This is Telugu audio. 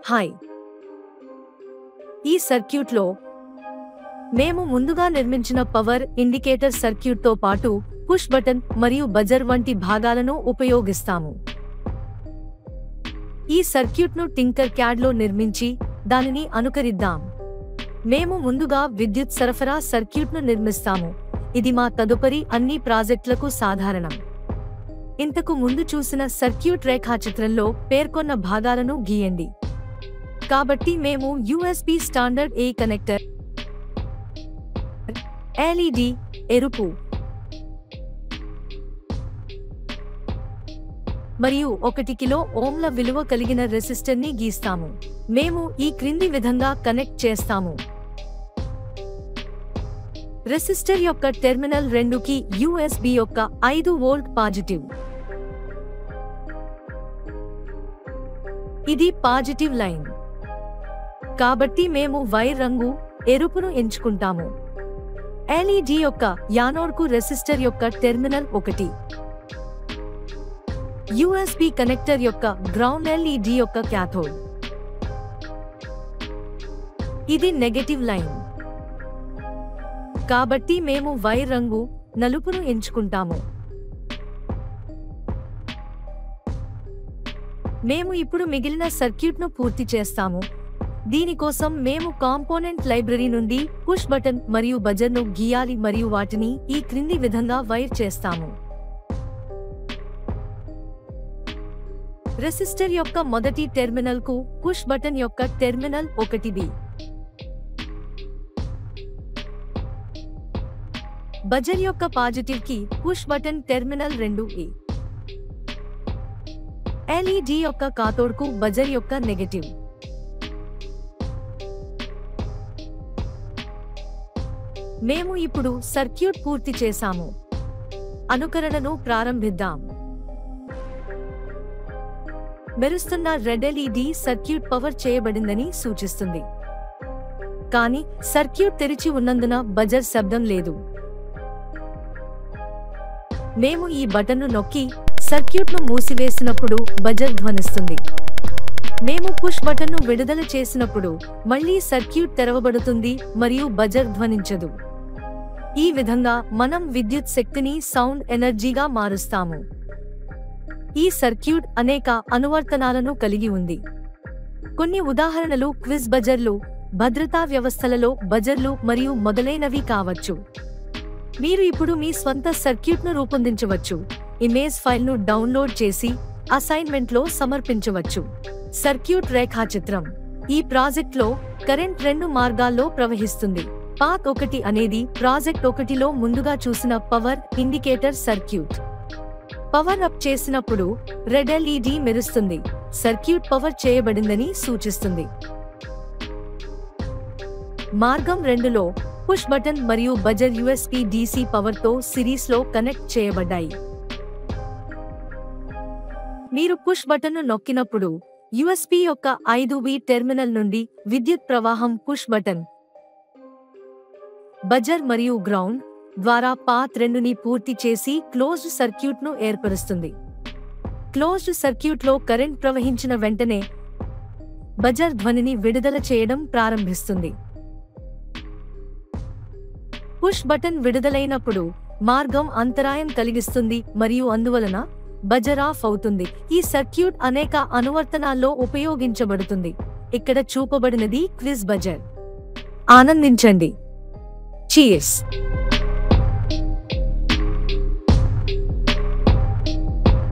హాయ్. ఈ సర్క్యూట్లో మేము ముందుగా నిర్మించిన పవర్ ఇండికేటర్ సర్క్యూట్తో పాటు పుష్ బటన్ మరియు బజర్ వంటి భాగాలను ఉపయోగిస్తాము. ఈ సర్క్యూట్ను టింకర్ క్యాడ్లో నిర్మించి దానిని అనుకరిద్దాం. మేము ముందుగా విద్యుత్ సరఫరా సర్క్యూట్ను నిర్మిస్తాము. ఇది మా తదుపరి అన్ని ప్రాజెక్టులకు సాధారణం. ఇంతకు ముందు చూసిన సర్క్యూట్ రేఖాచిత్రంలో పేర్కొన్న భాగాలను గీయండి. కాబట్టి మేము USB standard A connector, LED ఎరుపు మరియు 1 కిలో ఓంల విలువ కలిగిన రెసిస్టర్ని గీస్తాము. మేము ఈ క్రింది విధంగా కనెక్ట్ చేస్తాము. రెసిస్టర్ యొక్క టెర్మినల్ 2కి USB యొక్క 5 వోల్ట్ పాజిటివ్. ఇది పాజిటివ్ లైన్. కాబట్టి మేము వైర్ రంగు ఎరుపును ఎంచుకుంటాము. LED యొక్క యానోడ్కు రెసిస్టర్ యొక్క టెర్మినల్ 1. USB కనెక్టర్ యొక్క గ్రౌండ్ LED యొక్క క్యాథోడ్. ఇది నెగటివ్ లైన్. కాబట్టి మేము వైర్ రంగు నలుపును ఎంచుకుంటాము. మేము ఇప్పుడు మిగిలిన సర్క్యూట్ను పూర్తి చేస్తాము. దీనికోసం మేము కాంపోనెంట్ లైబ్రరీ నుండి పుష్ బటన్ మరియు బజర్ను గీయాలి మరియు వాటిని ఈ క్రింది విధంగా వైర్ చేస్తాము. రెసిస్టర్ యొక్క మొదటి టెర్మినల్కు పుష్ బటన్ యొక్క టెర్మినల్ 1B. బజర్ యొక్క పాజిటివ్ కి push button terminal 2A. LED యొక్క కాథోడ్కు బజర్ యొక్క నెగటివ్. మేము ఇప్పుడు సర్క్యూట్ పూర్తి చేశాము. అనుకరణను ప్రారంభిద్దాం. మెరుస్తున్న రెడ్ LED సర్క్యూట్ పవర్ చేయబడిందని సూచిస్తుంది. కానీ సర్క్యూట్ తెరిచి ఉన్నందున బజర్ శబ్దం లేదు. మేము ఈ బటన్ను నొక్కి సర్క్యూట్ను మూసివేసినప్పుడు బజర్ ధ్వనిస్తుంది. మేము పుష్ బటన్ను విడుదల చేసినప్పుడు మళ్ళీ సర్క్యూట్ తెరవబడుతుంది మరియు బజర్ ధ్వనించదు. ఈ విధంగా మనం విద్యుత్ శక్తిని సౌండ్ ఎనర్జీగా మారుస్తాము. ఈ సర్క్యూట్ అనేక అనువర్తనాలను కలిగి ఉంది. కొన్ని ఉదాహరణలు క్విజ్ బజర్లు, భద్రతా వ్యవస్థలలో బజర్లు మరియు మొదలైనవి కావచ్చు. మీరు ఇప్పుడు మీ స్వంత సర్క్యూట్ను రూపొందించవచ్చు. ఇమేజ్ ఫైల్ను డౌన్లోడ్ చేసి అసైన్మెంట్లో సమర్పించవచ్చు. సర్క్యూట్ రేఖాచిత్రం. ఈ ప్రాజెక్ట్లో కరెంట్ 2 మార్గాల్లో ప్రవహిస్తుంది. పాత్ 1 అనేది ప్రాజెక్ట్ 1లో ముందుగా చూసిన power indicator circuit. Power up చేసినప్పుడు రెడ్ LED మెరుస్తుంది. సర్క్యూట్ పవర్ చేయబడిందని సూచిస్తుంది. మార్గం 2లో పుష్ బటన్ మరియు బజర్ USB DC పవర్తో సిరీస్లో కనెక్ట్ చేయబడ్డాయి. మీరు పుష్ బటన్ను నొక్కినప్పుడు USB యొక్క 5V టెర్మినల్ నుండి విద్యుత్ ప్రవాహం పుష్ బటన్, బజర్ మరియు గ్రౌండ్ ద్వారా పాత్ 2ని పూర్తి చేసి క్లోజ్డ్ సర్క్యూట్ను ఏర్పరుస్తుంది. క్లోజ్డ్ సర్క్యూట్లో కరెంట్ ప్రవహించిన వెంటనే బజర్ ధ్వనిని విడుదల చేయడం ప్రారంభిస్తుంది. పుష్ బటన్ విడుదలైనప్పుడు మార్గం అంతరాయం కలిగిస్తుంది మరియు అందువలన బజర్ ఆఫ్ అవుతుంది. ఈ సర్క్యూట్ అనేక అనువర్తనాల్లో ఉపయోగించబడుతుంది. ఇక్కడ చూపబడినది క్విజ్ బజర్. ఆనందించండి. చీర్స్.